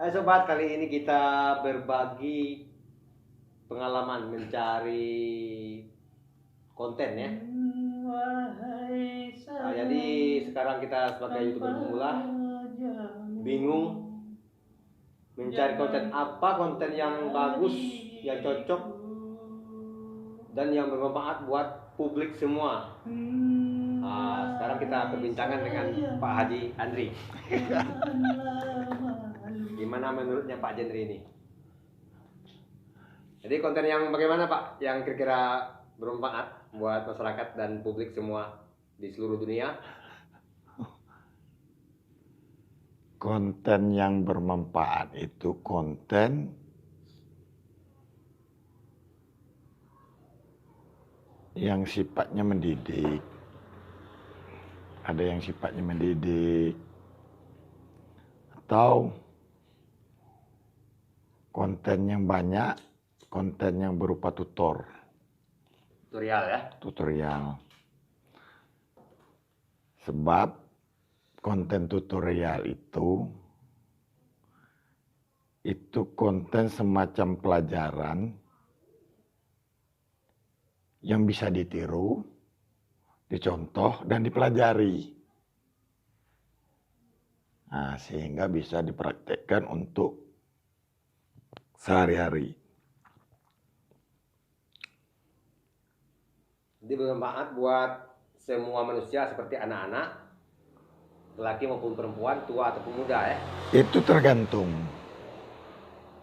Hai sobat, kali ini kita berbagi pengalaman mencari konten ya. Jadi sekarang kita sebagai YouTuber pemula bingung mencari konten apa, konten yang bagus, yang cocok dan yang bermanfaat buat publik semua. Sekarang kita perbincangan dengan Pak Haji Andri. Gimana menurutnya Pak Jendri ini? Jadi konten yang bagaimana Pak? Yang kira-kira bermanfaat buat masyarakat dan publik semua di seluruh dunia? Konten yang bermanfaat itu konten yang sifatnya mendidik. Ada yang sifatnya mendidik. Atau konten yang banyak, konten yang berupa tutorial ya. Tutorial. Sebab konten tutorial itu konten semacam pelajaran yang bisa ditiru, dicontoh, dan dipelajari. Nah, sehingga bisa dipraktekkan untuk sehari-hari. Jadi bermanfaat buat semua manusia seperti anak-anak, laki maupun perempuan, tua ataupun muda ya? Itu tergantung.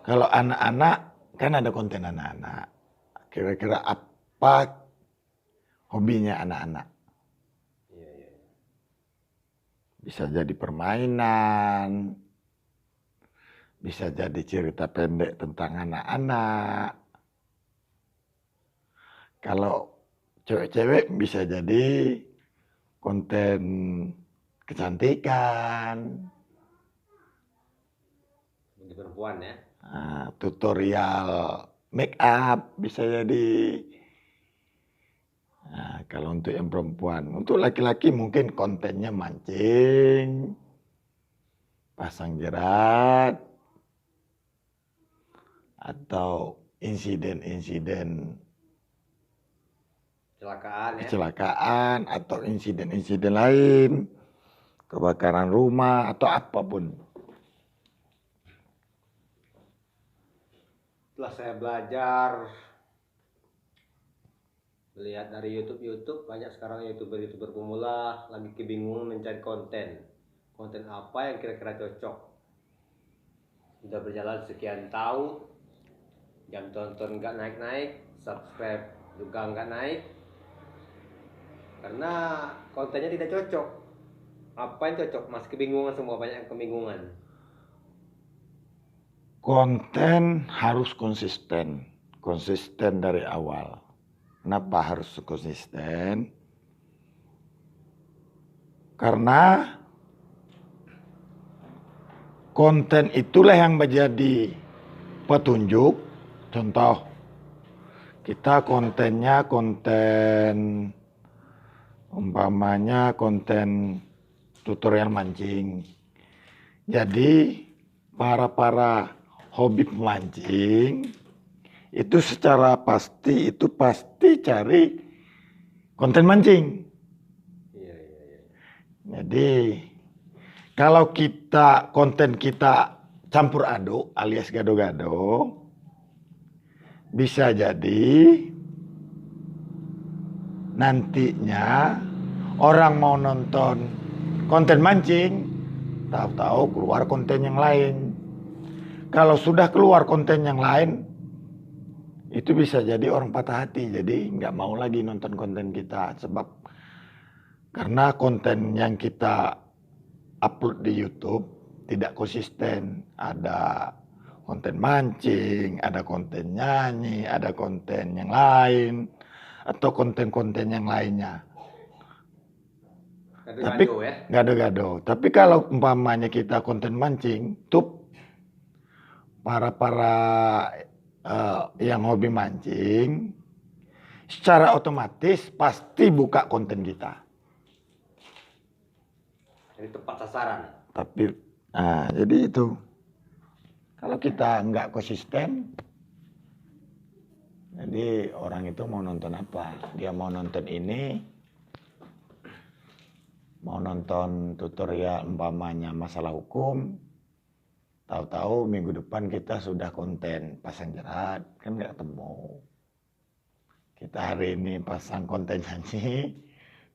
Kalau anak-anak, kan ada konten anak-anak. Kira-kira apa hobinya anak-anak? Bisa jadi permainan, bisa jadi cerita pendek tentang anak-anak. Kalau cewek-cewek bisa jadi konten kecantikan. Bagi perempuan ya? Tutorial make up bisa jadi. Nah, kalau untuk yang perempuan, untuk laki-laki mungkin kontennya mancing, pasang jerat, atau insiden-insiden kecelakaan atau insiden-insiden lain, kebakaran rumah atau apapun. Setelah saya belajar melihat dari YouTube, banyak sekarang YouTuber pemula lagi kebingungan mencari konten apa yang kira-kira cocok. Sudah berjalan sekian tahun, jam tonton nggak naik-naik, subscribe juga nggak naik, karena kontennya tidak cocok. Apa yang cocok? Masih kebingungan semua, banyak yang kebingungan. Konten harus konsisten dari awal. Kenapa harus konsisten? Karena konten itulah yang menjadi petunjuk. Contoh, kita kontennya umpamanya konten tutorial mancing. Jadi para hobi memancing itu secara pasti cari konten mancing. Jadi kalau konten kita campur aduk alias gado-gado, bisa jadi nantinya orang mau nonton konten mancing, tahu-tahu keluar konten yang lain. Kalau sudah keluar konten yang lain, itu bisa jadi orang patah hati, jadi nggak mau lagi nonton konten kita. Sebab karena konten yang kita upload di YouTube tidak konsisten. Ada konten mancing, ada konten nyanyi, ada konten yang lain, atau konten-konten yang lainnya. Tapi gado-gado. Tapi kalau umpamanya kita konten mancing, para yang hobi mancing, secara otomatis pasti buka konten kita. Jadi tepat sasaran. Tapi, jadi itu. Kalau kita nggak konsisten, jadi orang itu mau nonton apa? Dia mau nonton ini, mau nonton tutorial umpamanya masalah hukum, tahu-tahu minggu depan kita sudah konten pasang jerat, kan nggak ketemu. Kita hari ini pasang konten nyanyi,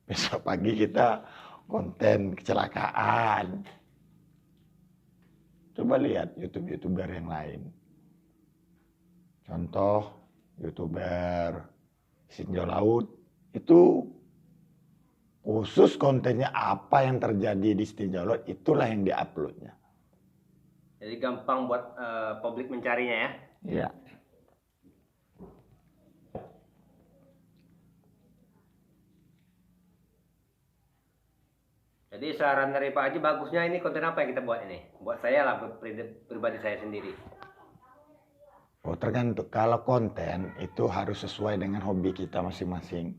besok pagi kita konten kecelakaan. Coba lihat YouTuber yang lain. Contoh YouTuber Sinjo Laut itu khusus kontennya apa yang terjadi di Sinjo Laut, itulah yang diuploadnya. Jadi gampang buat publik mencarinya ya. Iya. Jadi saran dari Pak Haji, bagusnya ini konten apa yang kita buat ini? Buat saya lah, pribadi saya sendiri. Oh, tergantung. Kalau konten itu harus sesuai dengan hobi kita masing-masing.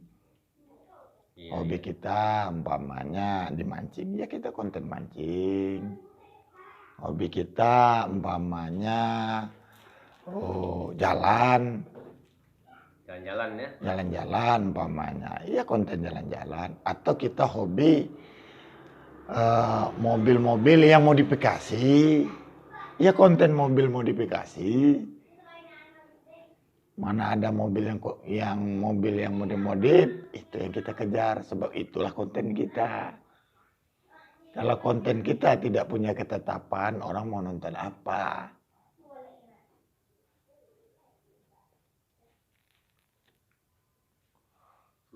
Iya, Hobi kita umpamanya dimancing, ya kita konten mancing. Hobi kita umpamanya jalan. Jalan-jalan ya. Jalan-jalan umpamanya, iya konten jalan-jalan. Atau kita hobi mobil-mobil yang modifikasi, ya konten mobil modifikasi. Mana ada mobil yang modif, itu yang kita kejar, sebab itulah konten kita. Kalau konten kita tidak punya ketetapan, orang mau nonton apa?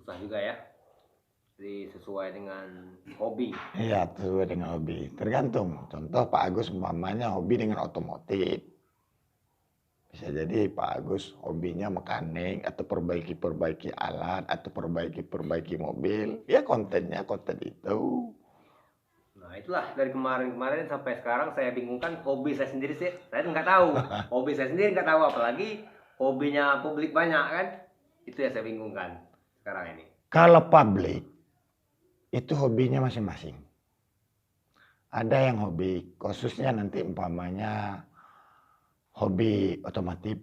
Susah juga ya. Jadi sesuai dengan hobi. Iya, sesuai dengan hobi. Tergantung. Contoh Pak Agus umpamanya hobi dengan otomotif. Bisa jadi Pak Agus hobinya mekanik atau perbaiki alat atau perbaiki mobil. Ya kontennya konten itu. Nah itulah dari kemarin sampai sekarang saya bingungkan hobi saya sendiri sih. Saya nggak tahu. Hobi saya sendiri nggak tahu, apalagi hobinya publik banyak kan. Itu yang saya bingungkan sekarang ini. Kalau publik itu hobinya masing-masing. Ada yang hobi, khususnya nanti umpamanya hobi otomotif.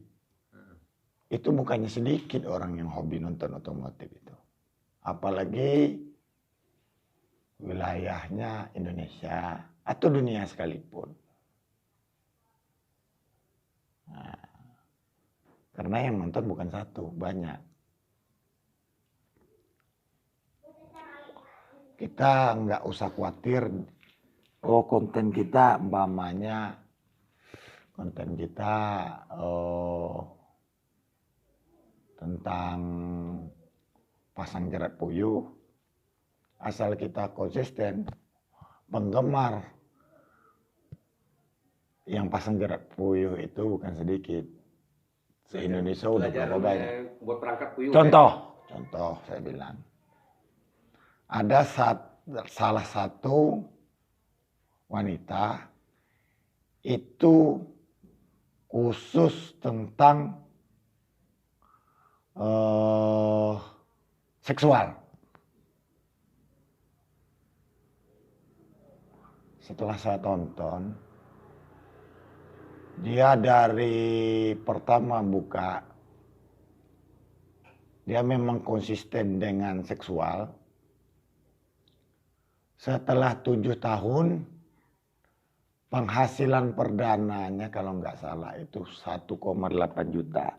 Itu bukannya sedikit orang yang hobi nonton otomotif itu. Apalagi wilayahnya Indonesia atau dunia sekalipun. Nah, karena yang nonton bukan satu, banyak. Kita nggak usah khawatir, konten kita umpamanya konten kita tentang pasang jerat puyuh, asal kita konsisten, penggemar yang pasang jerat puyuh itu bukan sedikit. Se-Indonesia udah berapa banyak. Buat perangkat puyuh. Contoh saya bilang. Ada salah satu wanita itu khusus tentang seksual. Setelah saya tonton, dia dari pertama buka, dia memang konsisten dengan seksual. Setelah 7 tahun, penghasilan perdananya kalau nggak salah itu 1,8 juta.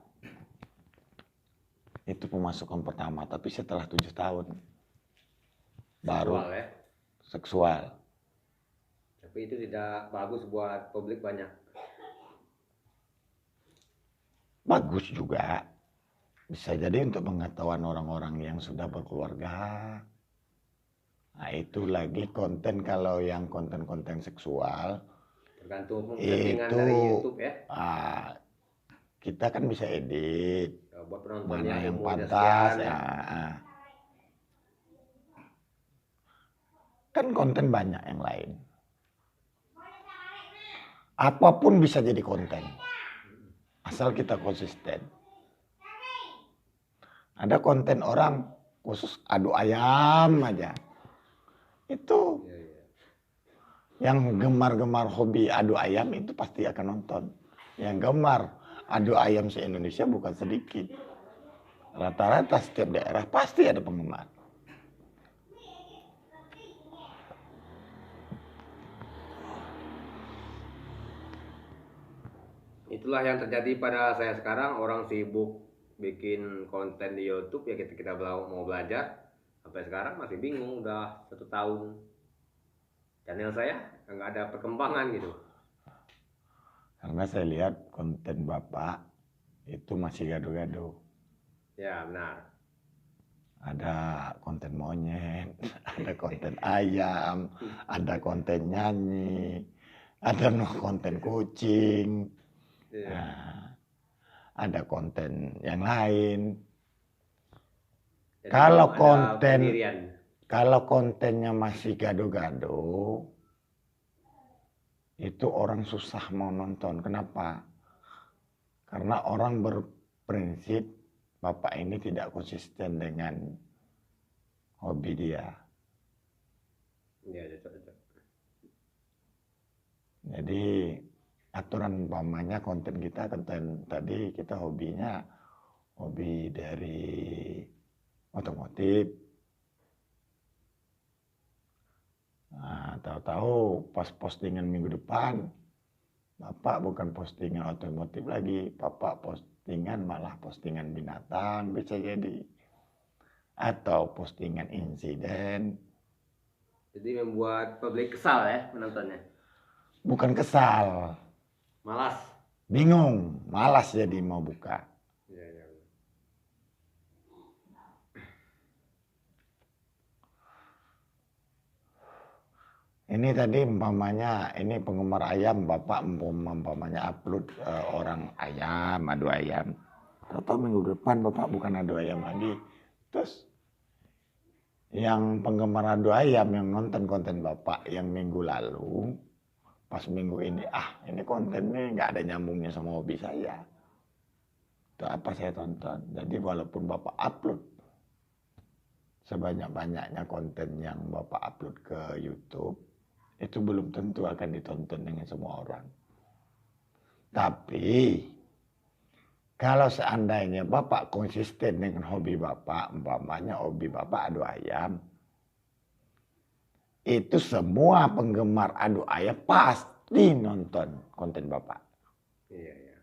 Itu pemasukan pertama, tapi setelah 7 tahun baru Seksual, ya? seksual. Tapi itu tidak bagus buat publik banyak. Bagus juga. Bisa jadi untuk pengetahuan orang-orang yang sudah berkeluarga. Nah itu lagi konten, kalau yang konten-konten seksual Tergantung itu dari YouTube ya. Kita kan bisa edit Buat penonton mana yang umurnya pantas sekian, ya. Kan konten banyak yang lain. Apapun bisa jadi konten, asal kita konsisten. Ada konten orang khusus adu ayam aja. Itu yang gemar-gemar hobi adu ayam itu pasti akan nonton. yang gemar adu ayam se-Indonesia bukan sedikit. Rata-rata setiap daerah pasti ada penggemar. Itulah yang terjadi pada saya sekarang. Orang sibuk bikin konten di YouTube, ya kita mau belajar. Sampai sekarang masih bingung, udah 1 tahun channel saya nggak ada perkembangan gitu. Karena saya lihat konten Bapak itu masih gaduh-gaduh. Ya benar. Ada konten monyet, ada konten ayam, ada konten nyanyi, ada konten kucing, ada konten yang lain. Jadi kalau kontennya masih gaduh-gaduh, itu orang susah mau nonton. Kenapa? Karena orang berprinsip Bapak ini tidak konsisten dengan hobi dia. Ya, cocok. Jadi aturan umpamanya konten tadi kita hobinya hobi dari otomotif. Nah, tahu-tahu pas postingan minggu depan Bapak bukan postingan otomotif lagi, Bapak malah postingan binatang bisa jadi, atau postingan insiden. Jadi membuat publik kesal ya menontonnya. Bukan kesal, malas, bingung, malas jadi mau buka. Ya. Ini tadi umpamanya ini penggemar ayam, Bapak umpamanya upload orang ayam, adu ayam. Tahu minggu depan Bapak bukan adu ayam lagi. Terus yang penggemar adu ayam yang nonton konten Bapak yang minggu lalu, pas minggu ini, ini kontennya nggak ada nyambungnya sama hobi saya. Itu apa saya tonton. Jadi walaupun Bapak upload sebanyak-banyaknya konten yang Bapak upload ke YouTube, itu belum tentu akan ditonton dengan semua orang. Tapi kalau seandainya Bapak konsisten dengan hobi Bapak, umpamanya hobi Bapak adu ayam, itu semua penggemar adu ayam pasti nonton konten Bapak. Iya.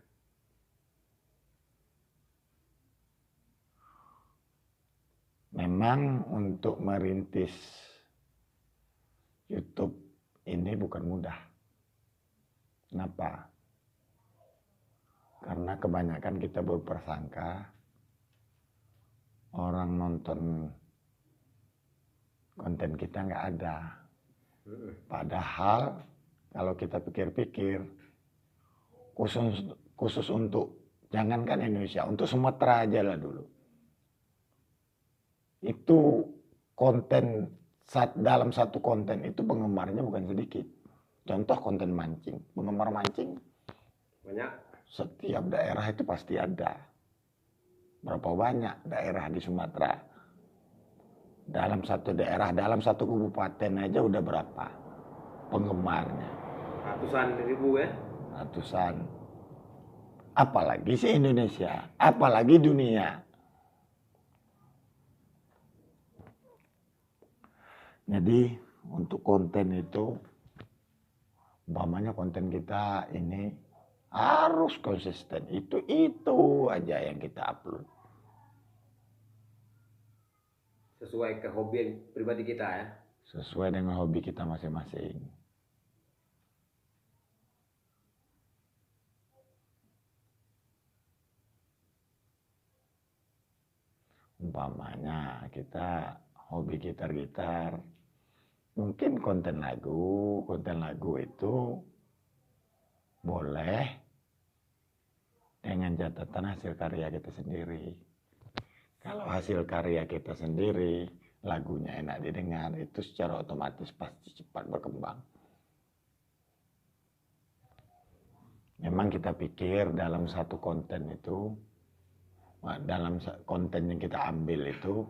Memang untuk merintis YouTube ini bukan mudah. Kenapa? Karena kebanyakan kita berprasangka orang nonton konten kita nggak ada. Padahal kalau kita pikir-pikir, khusus untuk jangankan Indonesia, untuk Sumatera aja lah dulu. Itu konten dalam satu konten itu penggemarnya bukan sedikit. Contoh konten mancing, penggemar mancing banyak. Setiap daerah itu pasti ada. Berapa banyak daerah di Sumatera? Dalam satu daerah, dalam satu kabupaten aja udah berapa penggemarnya? Ratusan ribu ya? Ratusan. Apalagi se-Indonesia, apalagi dunia. Jadi untuk konten itu, umpamanya konten kita ini harus konsisten. Itu aja yang kita upload. Sesuai kehobian pribadi kita ya? Sesuai dengan hobi kita masing-masing. Umpamanya kita hobi gitar-gitar, mungkin konten lagu itu boleh dengan catatan hasil karya kita sendiri. Kalau hasil karya kita sendiri, lagunya enak didengar, itu secara otomatis pasti cepat berkembang. Memang kita pikir dalam satu konten itu, dalam konten yang kita ambil itu,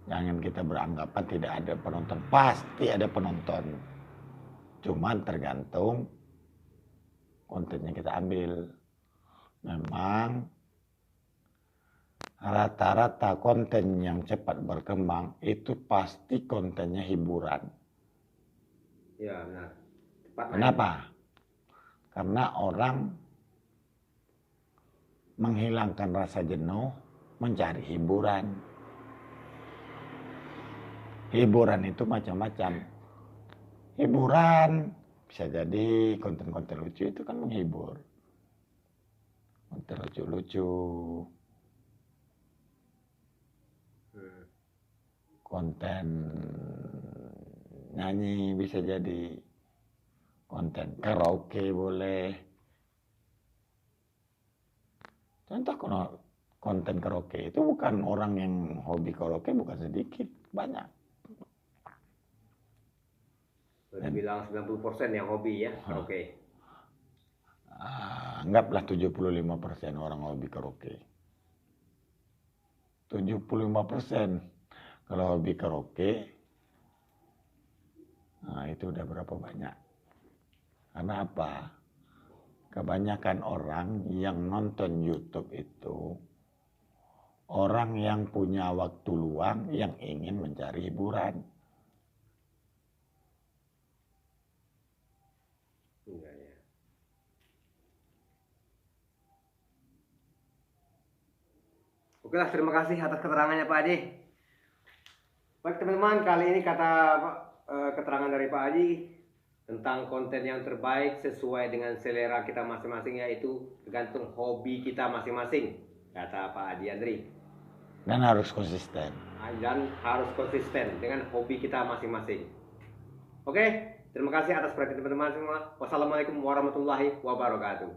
jangan kita beranggapan tidak ada penonton. Pasti ada penonton. Cuman tergantung kontennya kita ambil. Memang rata-rata konten yang cepat berkembang itu pasti kontennya hiburan. Ya, benar. Cepat Kenapa? Karena orang menghilangkan rasa jenuh, mencari hiburan. Hiburan itu macam-macam. Hiburan bisa jadi konten-konten lucu itu kan menghibur. Konten lucu-lucu. Konten nyanyi bisa jadi. Konten karaoke boleh. Contoh kalau konten karaoke itu bukan orang yang hobi karaoke bukan sedikit, banyak. Bilang 90% yang hobi ya, karaoke. Anggaplah 75% orang hobi karaoke. 75% kalau hobi karaoke, nah itu udah berapa banyak. Karena apa? Kebanyakan orang yang nonton YouTube itu orang yang punya waktu luang yang ingin mencari hiburan. Iya, ya. Oke lah, terima kasih atas keterangannya Pak Haji. Baik teman-teman, kali ini keterangan dari Pak Haji tentang konten yang terbaik sesuai dengan selera kita masing-masing, yaitu tergantung hobi kita masing-masing, kata Pak Haji Andri. Dan harus konsisten. Dan harus konsisten dengan hobi kita masing-masing. Oke, terima kasih atas perhatian teman-teman semua. Wassalamualaikum warahmatullahi wabarakatuh.